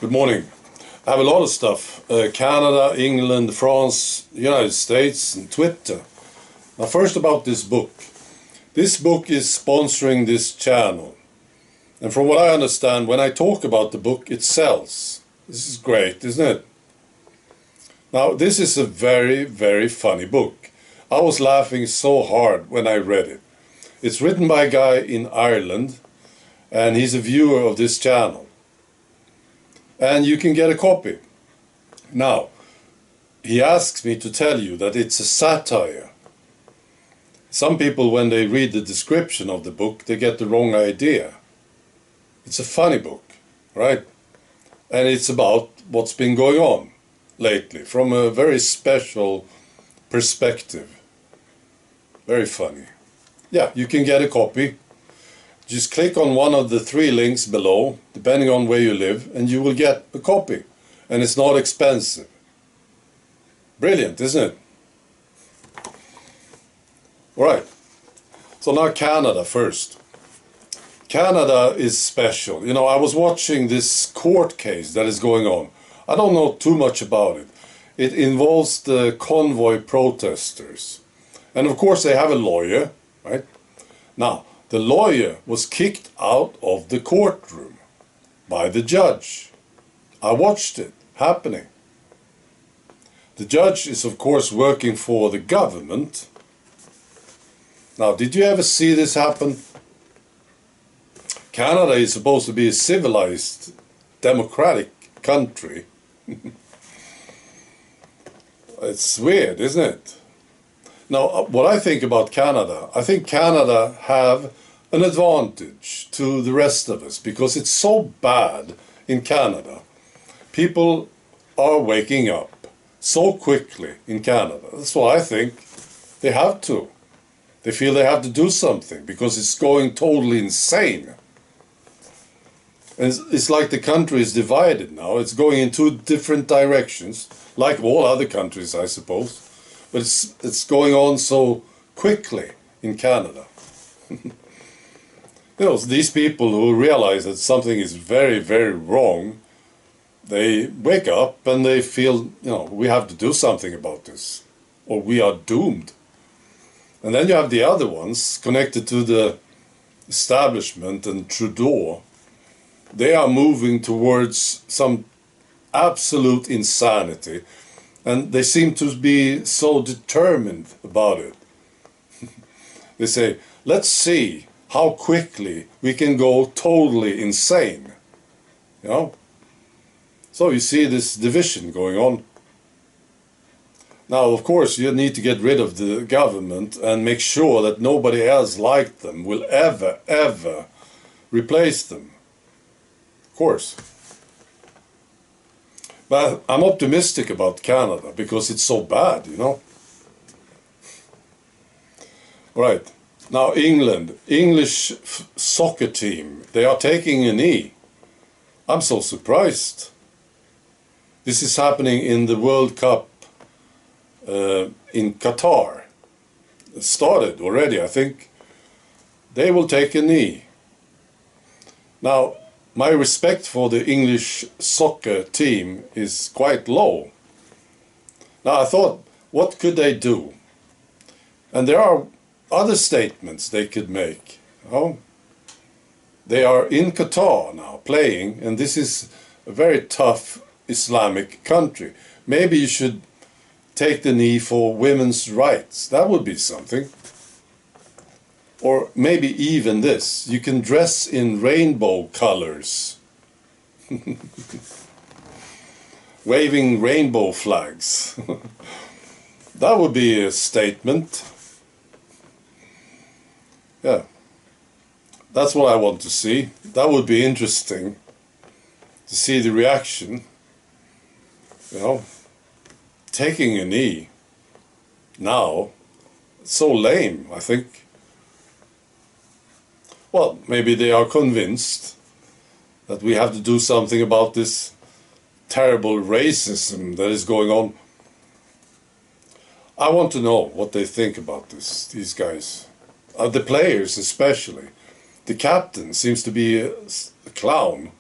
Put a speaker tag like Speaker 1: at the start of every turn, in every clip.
Speaker 1: Good morning. I have a lot of stuff. Canada, England, France, United States, and Twitter. Now first about this book. This book is sponsoring this channel. And from what I understand, when I talk about the book, it sells. This is great, isn't it? Now this is a very, very funny book. I was laughing so hard when I read it. It's written by a guy in Ireland, and he's a viewer of this channel. And you can get a copy. Now, he asks me to tell you that it's a satire. Some people, when they read the description of the book, they get the wrong idea. It's a funny book, right? And it's about what's been going on lately from a very special perspective. Very funny. Yeah, you can get a copy. Just click on one of the 3 links below, depending on where you live, and you will get a copy. And it's not expensive. Brilliant, isn't it? Alright, so now Canada first. Canada is special. You know, I was watching this court case that is going on. I don't know too much about it. It involves the convoy protesters. And of course they have a lawyer, right? Now, the lawyer was kicked out of the courtroom by the judge. I watched it happening. The judge is of course working for the government. Now, did you ever see this happen? Canada is supposed to be a civilized, democratic country. It's weird, isn't it? Now, what I think about Canada, I think Canada have an advantage to the rest of us because it's so bad in Canada. People are waking up so quickly in Canada. That's why I think they have to. They feel they have to do something because it's going totally insane. And it's like the country is divided now. It's going in 2 different directions, like all other countries, I suppose. But it's going on so quickly in Canada. You know, these people who realize that something is very, very wrong, they wake up and they feel, you know, we have to do something about this, or we are doomed. And then you have the other ones connected to the establishment and Trudeau. They are moving towards some absolute insanity. And they seem to be so determined about it. They say, let's see how quickly we can go totally insane. You know? So you see this division going on. Now, of course, you need to get rid of the government and make sure that nobody else like them will ever replace them. Of course. But I'm optimistic about Canada because it's so bad, you know. Right. Now England, English soccer team, they are taking a knee. I'm so surprised. This is happening in the World Cup in Qatar. It started already, I think. They will take a knee. Now, my respect for the English soccer team is quite low. Now I thought, what could they do? And there are other statements they could make. Oh, they are in Qatar now playing, and this is a very tough Islamic country. Maybe you should take the knee for women's rights. That would be something. Or maybe even this, you can dress in rainbow colors. Waving rainbow flags. That would be a statement. Yeah. That's what I want to see. That would be interesting to see the reaction. You know, taking a knee now, it's so lame, I think. Well, maybe they are convinced that we have to do something about this terrible racism that is going on. I want to know what they think about this, these guys. The players especially. The captain seems to be a clown.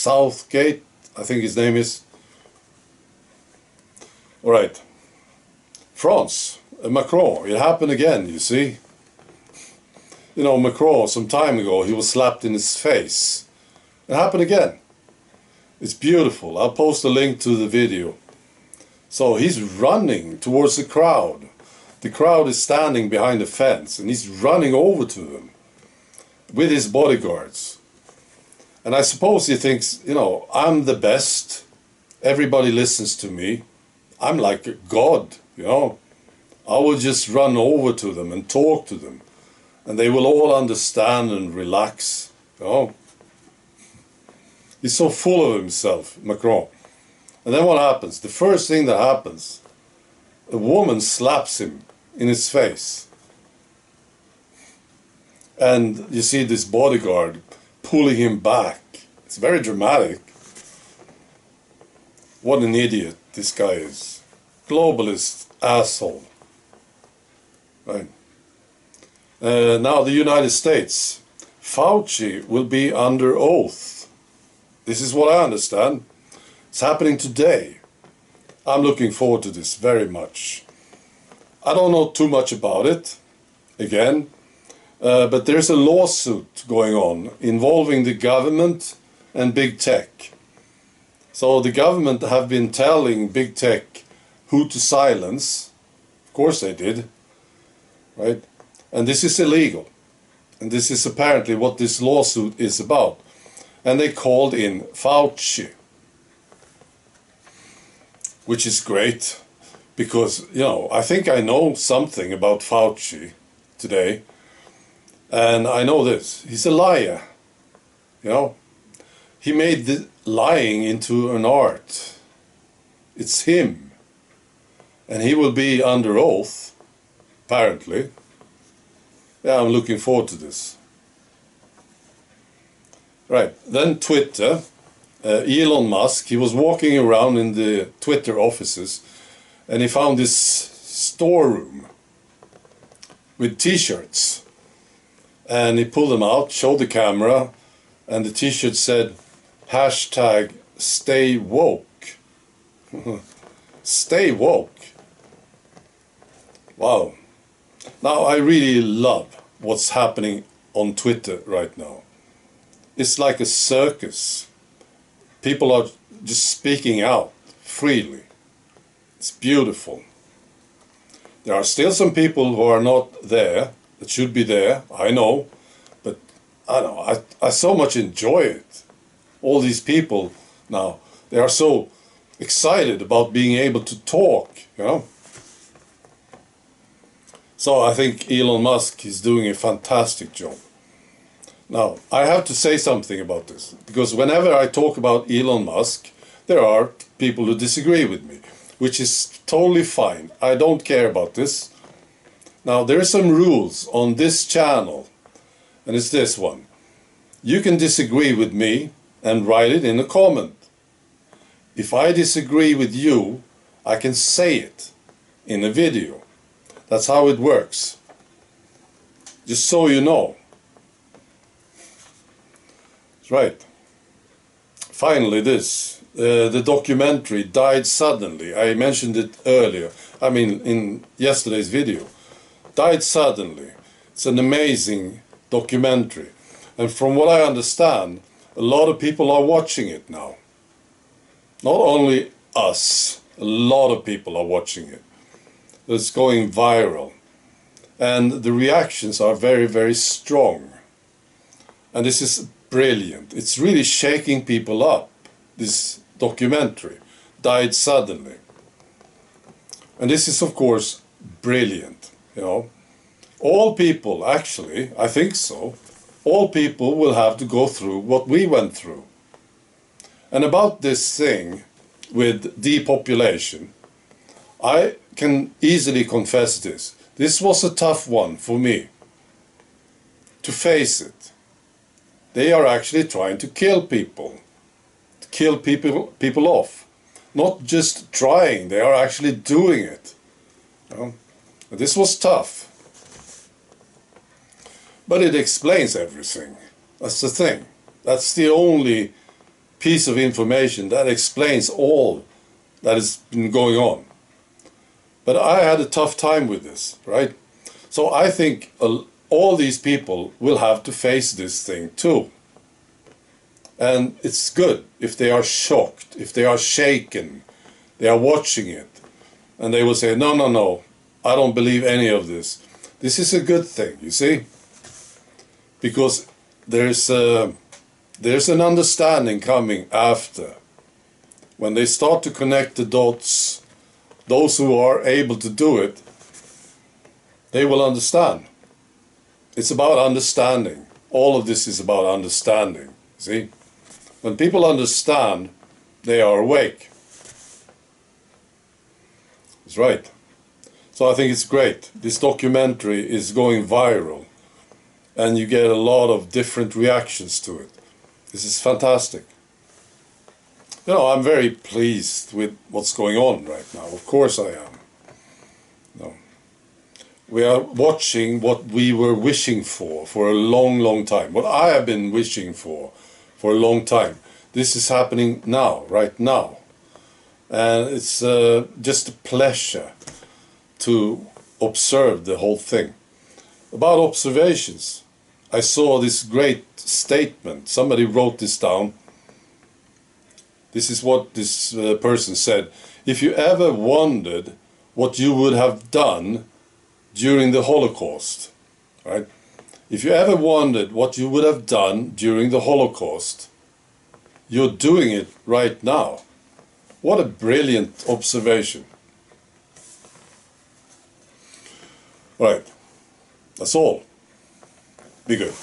Speaker 1: Southgate, I think his name is. All right. France, Macron, it happened again, you see. You know, Macron, some time ago, he was slapped in his face. It happened again. It's beautiful. I'll post a link to the video. So he's running towards the crowd. The crowd is standing behind the fence and he's running over to them with his bodyguards. And I suppose he thinks, you know, I'm the best. Everybody listens to me. I'm like a god, you know. I will just run over to them and talk to them. And they will all understand and relax, you know. He's so full of himself, Macron. And then what happens? The first thing that happens, a woman slaps him in his face. And you see this bodyguard pulling him back. It's very dramatic. What an idiot this guy is. Globalist asshole. Right. Now the United States. Fauci will be under oath. This is what I understand. It's happening today. I'm looking forward to this very much. I don't know too much about it, again, but there's a lawsuit going on involving the government and big tech. So the government have been telling big tech who to silence. Of course they did, right? And this is illegal. And this is apparently what this lawsuit is about. And they called in Fauci, which is great because, you know, I think I know something about Fauci today. And I know this, he's a liar, you know. He made the lying into an art. It's him. And he will be under oath, apparently. Yeah, I'm looking forward to this. Right, then Twitter, Elon Musk, he was walking around in the Twitter offices and he found this storeroom with t-shirts. And he pulled them out, showed the camera, and the t-shirt said, hashtag stay woke. Stay woke. Wow. Now I really love what's happening on Twitter right now. It's like a circus. People are just speaking out freely. It's beautiful. There are still some people who are not there, that should be there, I know, but I don't know, I so much enjoy it. All these people now, they are so excited about being able to talk, you know. So I think Elon Musk is doing a fantastic job. Now, I have to say something about this, because whenever I talk about Elon Musk, there are people who disagree with me, which is totally fine. I don't care about this. Now, there are some rules on this channel, and it's this one. You can disagree with me and write it in a comment. If I disagree with you, I can say it in a video. That's how it works. Just so you know. Right. Finally, this. The documentary died suddenly. I mentioned it earlier. I mean, in yesterday's video. Died suddenly. It's an amazing documentary. And from what I understand, a lot of people are watching it now. Not only us, a lot of people are watching it. It's going viral. And the reactions are very, very strong. And this is brilliant. It's really shaking people up. This documentary died suddenly. And this is, of course, brilliant. You know, all people, actually, I think so, all people will have to go through what we went through. And about this thing with depopulation, I can easily confess this. This was a tough one for me to face it. They are actually trying to kill people off. Not just trying, they are actually doing it. You know? This was tough. But it explains everything. That's the thing. That's the only piece of information that explains all that has been going on. But I had a tough time with this, right? So I think all these people will have to face this thing too. And it's good if they are shocked, if they are shaken, they are watching it, and they will say, no, no, no, I don't believe any of this. This is a good thing, you see? Because there's an understanding coming after. When they start to connect the dots, those who are able to do it, they will understand. It's about understanding. All of this is about understanding, see? When people understand, they are awake. That's right. So I think it's great. This documentary is going viral, and you get a lot of different reactions to it. This is fantastic. You know, I'm very pleased with what's going on right now. Of course I am. No. We are watching what we were wishing for a long, long time. What I have been wishing for a long time. This is happening now, right now. And it's just a pleasure to observe the whole thing. About observations, I saw this great statement. Somebody wrote this down. This is what this person said. If you ever wondered what you would have done during the Holocaust, right? If you ever wondered what you would have done during the Holocaust, you're doing it right now. What a brilliant observation. Right, that's all. Be good.